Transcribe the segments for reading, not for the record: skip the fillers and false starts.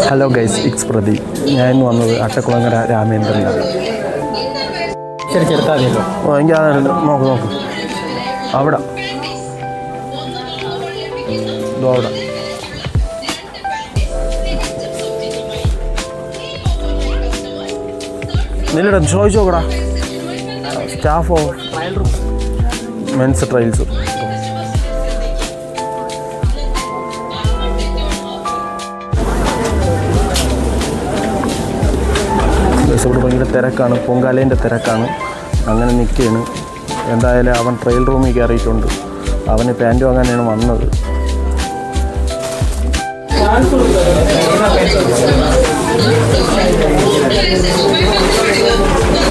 Hello guys, it's Pradeep. ഞാൻ ഇന്ന് വന്നത് അട്ടക്കുളങ്ങര രാമേന്ദ്രനാണ്. ശരി, ചെറുത്താൽ മതിയല്ലോ. എനിക്ക് അതുണ്ട്. നോക്ക് അവിടെ അവിടെ നില്ലട ചോദിച്ചു നോക്കടാ. സ്റ്റാഫോ മെൻസ് ട്രയൽസ്. ഇവിടെ ഭയങ്കര തിരക്കാണ്, പൊങ്കാലേൻ്റെ തിരക്കാണ്. അങ്ങനെ നിൽക്കുകയാണ്. എന്തായാലും അവൻ ട്രയൽ റൂമിൽ കയറിയിട്ടുണ്ട്. അവന് പാൻറ്റ് വാങ്ങാനാണ് വന്നത്.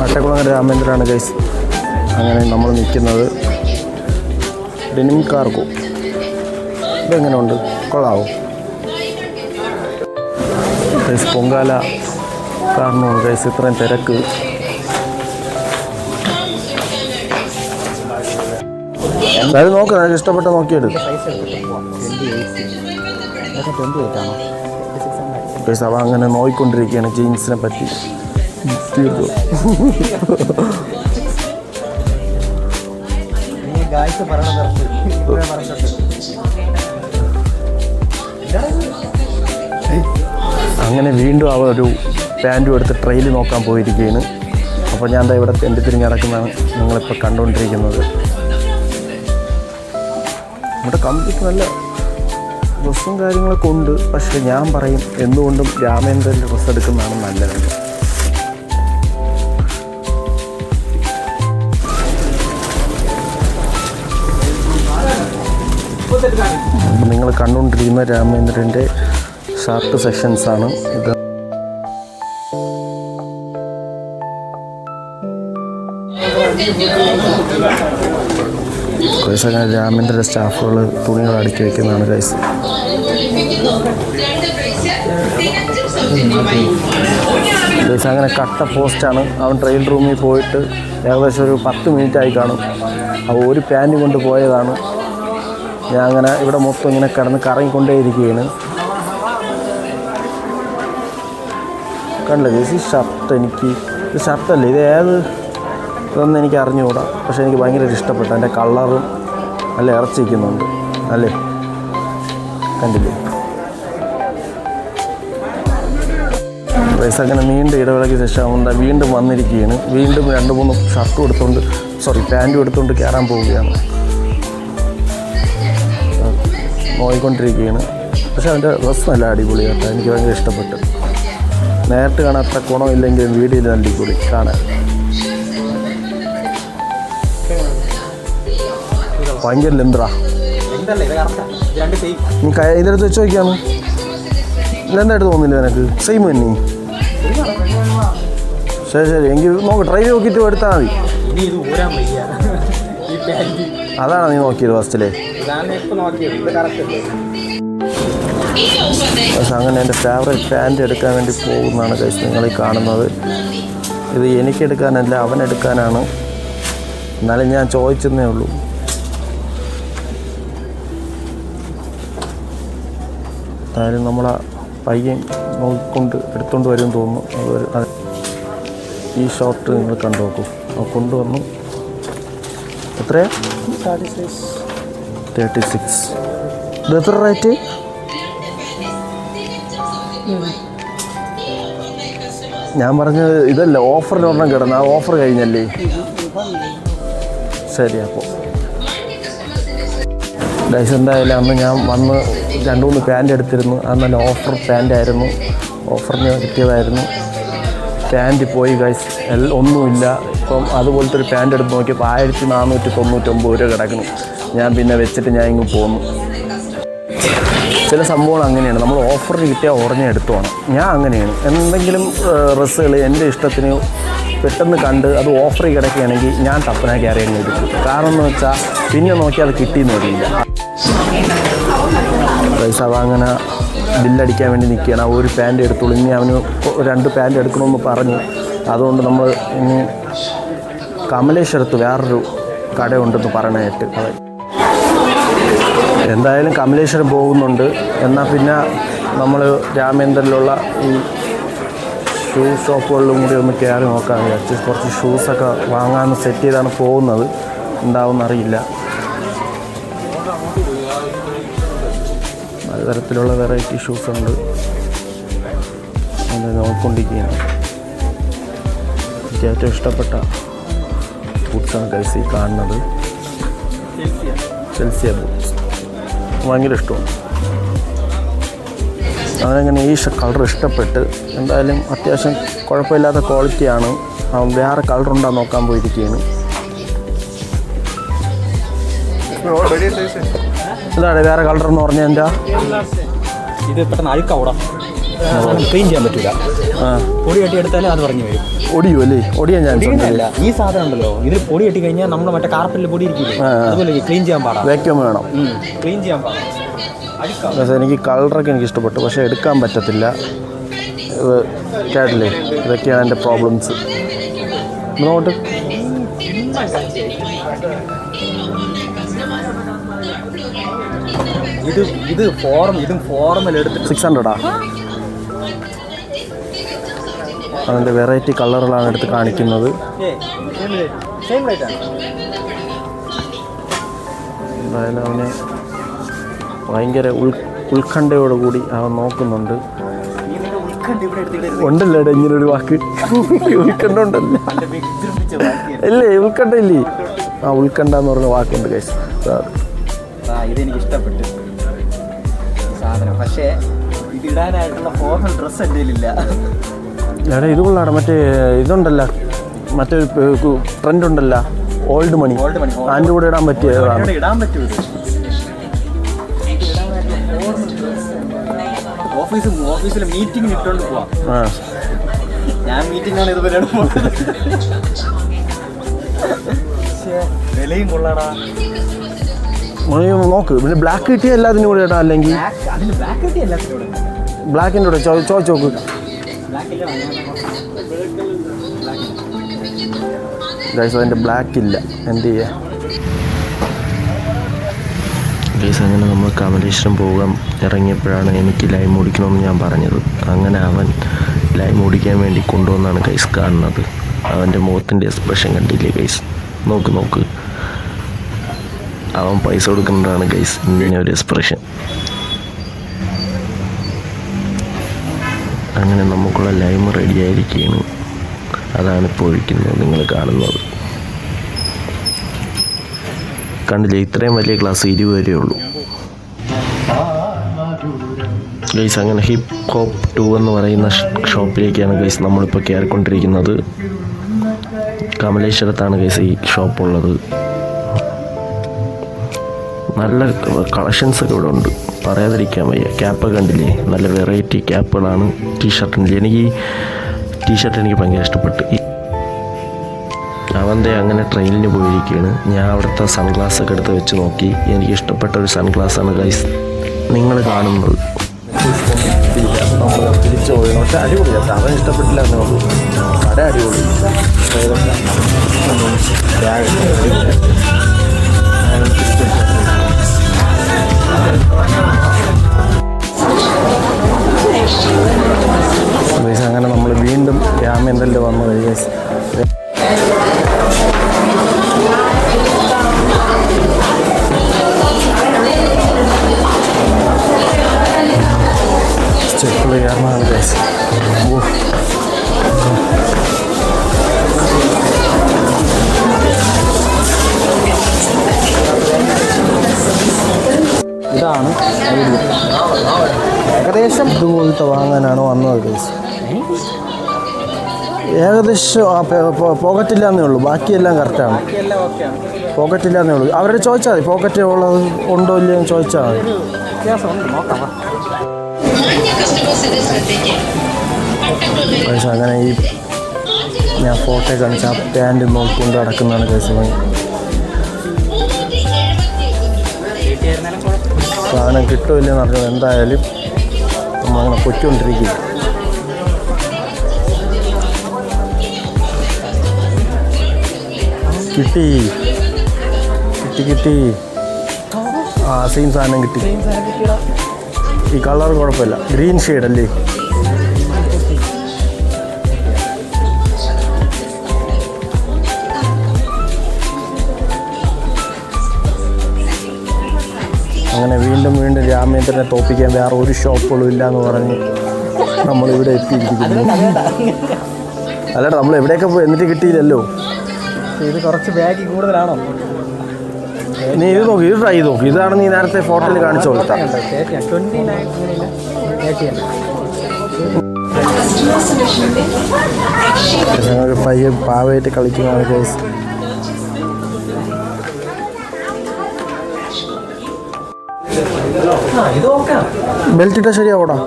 അട്ടക്കുളങ്ങര രാമേന്ദ്രനാണ് ഗൈസ്. അങ്ങനെ നമ്മൾ നിൽക്കുന്നത്. ഡെനിം കാർഗോ ഇതെങ്ങനെയുണ്ട്? കൊള്ളാവോ ഗൈസ്? പൊങ്കാല കാരണമാണ് ഗൈസ് ഇത്രയും തിരക്ക്. അത് നോക്കാം, എനിക്ക് ഇഷ്ടപ്പെട്ട നോക്കിയെടുക്കും ഗൈസ്. അവ അങ്ങനെ നോക്കിക്കൊണ്ടിരിക്കുകയാണ് ജീൻസിനെ പറ്റി. അങ്ങനെ വീണ്ടും അവ ഒരു പാൻറ്റും എടുത്ത് ട്രെയിൽ നോക്കാൻ പോയിരിക്കുകയാണ്. അപ്പോൾ ഞാൻ എന്താ ഇവിടെ എൻ്റെ തിരിഞ്ഞ് നടക്കുന്നതാണ് നിങ്ങളിപ്പോൾ കണ്ടുകൊണ്ടിരിക്കുന്നത്. ഇവിടെ കമ്പിക്ക് നല്ല ഡ്രസ്സും കാര്യങ്ങളൊക്കെ ഉണ്ട്. പക്ഷേ ഞാൻ പറയും എന്തുകൊണ്ടും രാമേന്ദ്രൻ്റെ ഡ്രസ്സ് എടുക്കുന്നതാണ് നല്ലത്. നിങ്ങൾ കണ്ടുകൊണ്ടിരിക്കുന്ന രാമേന്ദ്രൻ്റെ ഷർട്ട് സെക്ഷൻസാണ് ഇത്. ഗൈസ് അങ്ങനെ രാമേന്ദ്രൻ്റെ സ്റ്റാഫുകൾ തുണികൾ അടുക്കി വയ്ക്കുന്നതാണ് ഗൈസ്. ഗൈസ് അങ്ങനെ കട്ട പോസ്റ്റാണ്. അവൻ ട്രയൽ റൂമിൽ പോയിട്ട് ഏകദേശം ഒരു 10 മിനിറ്റായി കാണും. അവ ഒരു പാൻറ്റ് കൊണ്ട് പോയതാണ്. ഞാൻ അങ്ങനെ ഇവിടെ മൊത്തം ഇങ്ങനെ കിടന്ന് കറങ്ങിക്കൊണ്ടേയിരിക്കുകയാണ്. കണ്ടില്ല ഗൈസ്, ഈ ഷർട്ട് ഇത് ഷർട്ടല്ലേ, ഇത് ഇതൊന്നും എനിക്ക് അറിഞ്ഞുകൂടാ. പക്ഷേ എനിക്ക് ഭയങ്കര ഇഷ്ടപ്പെട്ടു. അതിൻ്റെ കളറും നല്ല ഇറച്ചിരിക്കുന്നുണ്ട് അല്ലേ, കണ്ടില്ലേ? പൈസ അങ്ങനെ നീണ്ട ഇടവേളയ്ക്ക് ശേഷം അവൻ വീണ്ടും വന്നിരിക്കുകയാണ്. വീണ്ടും 2-3 ഷർട്ടും എടുത്തുകൊണ്ട് പാൻറ്റും എടുത്തുകൊണ്ട് കയറാൻ പോവുകയാണ്. നോക്കിക്കൊണ്ടിരിക്കുകയാണ്. പക്ഷേ അവൻ്റെ ഡ്രസ്സ് നല്ല അടിപൊളിയാട്ടോ, എനിക്ക് ഭയങ്കര ഇഷ്ടപ്പെട്ടു. നേരിട്ട് കാണാൻ അത്ര ഗുണമില്ലെങ്കിലും വീഡിയോയിൽ നല്ല അടിപൊളി കാണാൻ. ഭയങ്കര ലെന്തറാ. നീ ഇതെടുത്ത് വെച്ച് നോക്കിയാണ്. ഇതെന്തായിട്ട് തോന്നില്ല നിനക്ക്? സെയിം തന്നെ. ശരി എങ്കിൽ നോക്ക്, ട്രൈ നോക്കിയിട്ട് എടുത്താൽ മതി. അതാണ് നീ നോക്കിയത് ഫസ്റ്റിലെ. പക്ഷെ അങ്ങനെ എൻ്റെ ഫേവറേറ്റ് പാൻറ്റ് എടുക്കാൻ വേണ്ടി പോകുന്നതാണ് ഗൈസ് നിങ്ങൾ ഈ കാണുന്നത്. ഇത് എനിക്കെടുക്കാനല്ല, അവനെടുക്കാനാണ്. എന്നാലും ഞാൻ ചോദിച്ചെന്നേ ഉള്ളൂ. എന്തായാലും നമ്മളാ പയ്യൻ നോക്കിക്കൊണ്ട് എടുത്തുകൊണ്ട് വരും തോന്നുന്നു. ഈ ഷോർട്ട് നിങ്ങൾ കണ്ടു നോക്കൂ. കൊണ്ടുവന്നു. എത്രയാ? 36. ഇത് എത്ര റേറ്റ്? ഞാൻ പറഞ്ഞത് ഇതല്ല, ഓഫറിൽ ഒരെണ്ണം കിടന്നു. ആ ഓഫർ കഴിഞ്ഞല്ലേ? ശരി. അപ്പോൾ ഗൈസ് എന്തായാലും അന്ന് ഞാൻ വന്ന് 2-3 പാൻറ്റ് എടുത്തിരുന്നു. അത് നല്ല ഓഫർ പാൻറ്റായിരുന്നു, ഓഫറിന് കിട്ടിയതായിരുന്നു. പാൻറ്റ് പോയി ഗൈസ്, ഒന്നുമില്ല. ഇപ്പം അതുപോലത്തെ ഒരു പാൻറ്റ് എടുത്ത് നോക്കിയപ്പോൾ 1499 രൂപ കിടക്കുന്നു. ഞാൻ പിന്നെ വെച്ചിട്ട് ഞാൻ ഇങ്ങ് പോന്നു. ചില സംഭവങ്ങൾ അങ്ങനെയാണ്, നമ്മൾ ഓഫറിന് കിട്ടിയാൽ ഉടനെ എടുത്തോണം. ഞാൻ അങ്ങനെയാണ്. എന്തെങ്കിലും ഡ്രസ്സുകൾ എൻ്റെ ഇഷ്ടത്തിന് പെട്ടെന്ന് കണ്ട് അത് ഓഫറിൽ കിടക്കുകയാണെങ്കിൽ ഞാൻ ടപ്പനാക്കി അറിയാൻ എടുക്കും. കാരണം എന്ന് വെച്ചാൽ പിന്നെ നോക്കിയാൽ അത് കിട്ടിയെന്ന് വരില്ല. പൈസ അങ്ങനെ ബില്ലടിക്കാൻ വേണ്ടി നിൽക്കുകയാണ്. ഒരു പാൻറ്റ് എടുത്തോളൂ. ഇനി അവന് 2 പാൻറ്റ് എടുക്കണമെന്ന് പറഞ്ഞു. അതുകൊണ്ട് നമ്മൾ ഇനി കമലേശ്വരത്ത് വേറൊരു കടയുണ്ടെന്ന് പറയണായിട്ട് അതെ. എന്തായാലും കമലേശ്വരം പോകുന്നുണ്ട്. എന്നാൽ പിന്നെ നമ്മൾ രാമേന്ദ്രനിലുള്ള ഈ ഷൂ ഷോപ്പുകളിലും കൂടി ഒന്ന് കയറി നോക്കാൻ വിചാരിച്ചു. കുറച്ച് ഷൂസൊക്കെ വാങ്ങാൻ സെറ്റ് ചെയ്താണ് പോകുന്നത്. ഉണ്ടാവുമെന്നറിയില്ല. പലതരത്തിലുള്ള വെറൈറ്റി ഷൂസ് ഉണ്ട്. അത് നോക്കിക്കൊണ്ടിരിക്കുകയാണ്. എനിക്ക് ഏറ്റവും ഇഷ്ടപ്പെട്ട ബൂട്ട്സാണ് ഗൈസ് ഈ കാണുന്നത്. ചെൽസിയ ബൂട്ട്സ് ഭയങ്കര ഇഷ്ടമാണ്. അവനങ്ങനെ ഈ കളർ ഇഷ്ടപ്പെട്ട്. എന്തായാലും അത്യാവശ്യം കുഴപ്പമില്ലാത്ത ക്വാളിറ്റിയാണ്. അവൻ വേറെ കളറുണ്ടോ നോക്കാൻ പോയിരിക്കുകയാണ്. ഇതാണ് വേറെ കളർ എന്ന് പറഞ്ഞാൽ എന്താ? ഇത് പെട്ടെന്ന് അഴുക്കാവൂടാ, ക്ലീൻ ചെയ്യാൻ പറ്റില്ല. പൊടി കെട്ടി എടുത്താലേ അത് പറഞ്ഞു വരും. ഒടിയും അല്ലേ? ഒടിയാൻ ചാൻസ് അല്ല, ഈ സാധനം ഉണ്ടല്ലോ, ഇതിൽ പൊടി കെട്ടി കഴിഞ്ഞാൽ നമ്മൾ മറ്റേ കാർപ്പറ്റിൽ പൊടി ഇരിക്കില്ലേ, അതുപോലെ ക്ലീൻ ചെയ്യാൻ പാടാം. വാക്യൂം വേണം. ക്ലീൻ ചെയ്യാൻ പാടാം. എനിക്ക് കളറൊക്കെ എനിക്ക് ഇഷ്ടപ്പെട്ടു, പക്ഷേ എടുക്കാൻ പറ്റത്തില്ല. കേട്ടില്ലേ? ഇതൊക്കെയാണ് എൻ്റെ പ്രോബ്ലംസ്. നോട്ട് ഇതും ഫോർമൽ എടുത്തിട്ട് 600 അതിൻ്റെ വെറൈറ്റി കളറുകളാണ് എടുത്ത് കാണിക്കുന്നത്. എന്തായാലും അവന് ഭയങ്കര ഉത്കണ്ഠയോടുകൂടി അവൻ നോക്കുന്നുണ്ട്. ഉണ്ടല്ലോ ഇങ്ങനൊരു വാക്ക്, ഉത്കണ്ഠ ഉണ്ടല്ലോ അല്ലേ? ഉത്കണ്ഠ ഇല്ലേ? ആ ഉത്കണ്ഠ എന്ന് പറഞ്ഞ വാക്കുണ്ട് ഗൈസ്. ഇതെനിക്ക് ഇഷ്ടപ്പെട്ടു സാധനം. പക്ഷേ ഇത് ഇടാനായിട്ടുള്ള ഫോർമൽ ഡ്രസ്സ് എൻ്റെ കയ്യിലില്ല. എടാ ഇത് കൊള്ളാണ്. മറ്റേ ഇതുണ്ടല്ലോ, മറ്റൊരു ട്രെൻഡ് ഉണ്ടല്ലോ, ഓൾഡ് മണി. അതിൻ്റെ കൂടെ ഇടാൻ പറ്റിയതാണ്. ഇടാൻ പറ്റുമോ? ഓഫീസിൽ മീറ്റിംഗിന് ഇട്ടുകൊണ്ട് പോവാം. ഞാൻ മീറ്റിംഗാണ് ഇതുപോലെ വിലയും കൊള്ളാടാ. നോക്ക്, പിന്നെ ബ്ലാക്ക് കിട്ടിയ എല്ലാത്തിനും കൂടെ ഇടാം. അല്ലെങ്കിൽ ബ്ലാക്കിൻ്റെ കൂടെ ചോദിച്ചു നോക്ക്. ഗൈസ് അതിൻ്റെ ബ്ലാക്ക് ഇല്ല, എന്ത് ചെയ്യുക ഗൈസ്? അങ്ങനെ നമ്മൾ കമലേശ്വരം പോകാൻ ഇറങ്ങിയപ്പോഴാണ് എനിക്ക് ലൈം ഓടിക്കണമെന്ന് ഞാൻ പറഞ്ഞത്. അങ്ങനെ അവൻ ലൈം ഓടിക്കാൻ വേണ്ടി കൊണ്ടുവന്നാണ് ഗൈസ് കാണുന്നത്. അവൻ്റെ മുഖത്തിൻ്റെ എക്സ്പ്രഷൻ കണ്ടില്ലേ ഗൈസ്? നോക്ക് അവൻ പൈസ കൊടുക്കുന്നതാണ് ഗൈസ് ഇങ്ങനെ ഒരു എക്സ്പ്രഷൻ. അങ്ങനെ നമുക്കുള്ള ലൈം റെഡി ആയിരിക്കുകയാണ്. അതാണ് ഇപ്പോൾ ഒഴിക്കുന്നത്, നിങ്ങൾ കാണുന്നത്. കണ്ടില്ലേ? ഇത്രയും വലിയ ഗ്ലാസ് 20 വരെ ഉള്ളൂ ഗൈസ്. അങ്ങനെ ഹിപ്പ് ഹോപ്പ് 2 എന്ന് പറയുന്ന ഷോപ്പിലേക്കാണ് ഗൈസ് നമ്മളിപ്പോൾ കയറിക്കൊണ്ടിരിക്കുന്നത്. കമലേശ്വരത്താണ് ഗൈസ് ഈ ഷോപ്പുള്ളത്. നല്ല കളക്ഷൻസൊക്കെ ഇവിടെ ഉണ്ട്, പറയാതിരിക്കാൻ വയ്യ. ക്യാപ്പൊക്കെ കണ്ടില്ലേ? നല്ല വെറൈറ്റി ക്യാപ്പുകളാണ്. ടീഷർട്ടിൻ്റെ എനിക്ക് ടീഷർട്ട് എനിക്ക് ഭയങ്കര ഇഷ്ടപ്പെട്ടു. അവൻ്റെ അങ്ങനെ ട്രെയിനിന് പോയിരിക്കുകയാണ്. ഞാൻ അവിടുത്തെ സൺഗ്ലാസ്സൊക്കെ എടുത്ത് വെച്ച് നോക്കി. എനിക്ക് ഇഷ്ടപ്പെട്ട ഒരു സൺഗ്ലാസ്സാണ് ഗൈസ് നിങ്ങൾ കാണുന്നത്. നമ്മൾ തിരിച്ചു പോയി. പക്ഷേ അടിപൊളിയാണ്. അവൻ ഇഷ്ടപ്പെട്ടില്ല എന്നേ ഉള്ളൂ. കട അടിപൊളി. അങ്ങനെ നമ്മൾ വീണ്ടും രാമേന്ദ്രനിൽ വന്നു കഴിഞ്ഞാൽ സ്റ്റെപ്പുകൾ കയറണമാണ് ഗൈസ്. ഇതാണ് ഏകദേശം ഇതുപോലത്തെ വാങ്ങാനാണ് വന്നത് ഗൈസ്. ഏകദേശം പോക്കറ്റില്ലാന്നേ ഉള്ളൂ, ബാക്കിയെല്ലാം കറക്റ്റാണ്. പോക്കറ്റില്ലാന്നേ ഉള്ളൂ. അവരോട് ചോദിച്ചാൽ മതി, പോക്കറ്റ് ഉള്ളത് ഉണ്ടോ ഇല്ലയോ എന്ന് ചോദിച്ചാൽ മതി. ഗൈസ് അങ്ങനെ ഈ ഞാൻ ഫോട്ടോ കാണിച്ച ആ പാൻറ് നോക്കിക്കൊണ്ട് നടക്കുന്നതാണ് ഗൈസ്. സാധനം കിട്ടുമില്ലെന്ന് അറിഞ്ഞത്. എന്തായാലും നമ്മളങ്ങനെ പൊയ്ക്കൊണ്ടിരിക്കുക. കിട്ടി കിട്ടി ആ സെയിം സാധനം കിട്ടി. ഈ കളർ കുഴപ്പമില്ല, ഗ്രീൻ ഷെയ്ഡ് അല്ലേ? അങ്ങനെ വീണ്ടും രാമേന്ദ്രനെ തോപ്പിക്കാൻ വേറെ ഒരു ഷോപ്പുകളും ഇല്ല എന്ന് പറഞ്ഞ് നമ്മളിവിടെ എത്തിയിരിക്കുന്നു. അല്ലടാ, നമ്മൾ എവിടെയൊക്കെ പോയി എന്നിട്ട് കിട്ടിയില്ലല്ലോ. ഇത് കുറച്ച് ബാഗ് കൂടുതലാണോ? നീ ഇത് നോക്കി, ഇത് ട്രൈ ചെയ്ത് നോക്കി. ഇതാണ് നീ നേരത്തെ ഫോട്ടോയിൽ കാണിച്ചു കൊടുത്ത. ഞങ്ങൾക്ക് പയ്യെ പാവയായിട്ട് കളിക്കുന്നതാണ് കേസ്. ബെൽറ്റ് ഇട്ടാൽ ശരിയാവൂടാ.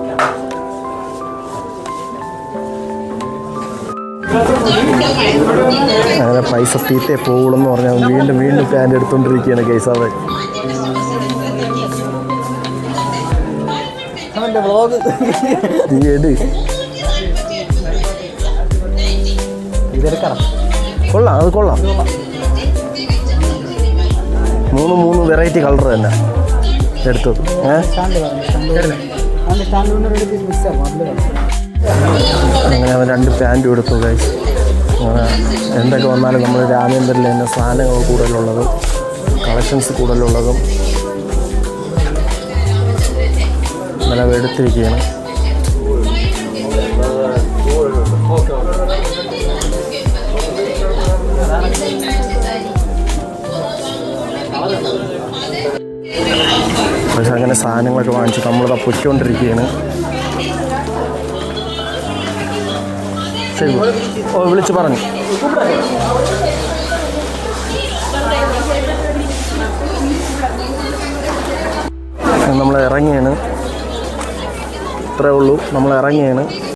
അങ്ങനെ പൈസ തീറ്റേ പോകുള്ളെന്ന് പറഞ്ഞാൽ വീണ്ടും പാൻറ് എടുത്തോണ്ടിരിക്കുകയാണ് കേസ്. അവൻ നീ എട്, കൊള്ളാം, അത് കൊള്ളാം. മൂന്ന് വെറൈറ്റി കളർ തന്നെ എടുത്തത്. അങ്ങനെ അവൻ 2 പാൻറ്റും എടുത്തു ഗൈസ്. എന്തൊക്കെ വന്നാലും നമ്മൾ രാമേന്ദ്രനിൽ തന്നെ സാധനങ്ങൾ കൂടുതലുള്ളതും കളക്ഷൻസ് കൂടുതലുള്ളതും നല്ല എടുത്തിരിക്കുകയാണ്. പക്ഷെ അങ്ങനെ സാധനങ്ങളൊക്കെ വാങ്ങിച്ച് നമ്മളിതാ പൊയ്ക്കൊണ്ടിരിക്കുകയാണ്. ശരി, വിളിച്ച് പറഞ്ഞു. നമ്മൾ ഇറങ്ങിയാണ്, ഇത്രയേ ഉള്ളൂ, നമ്മൾ ഇറങ്ങിയാണ്.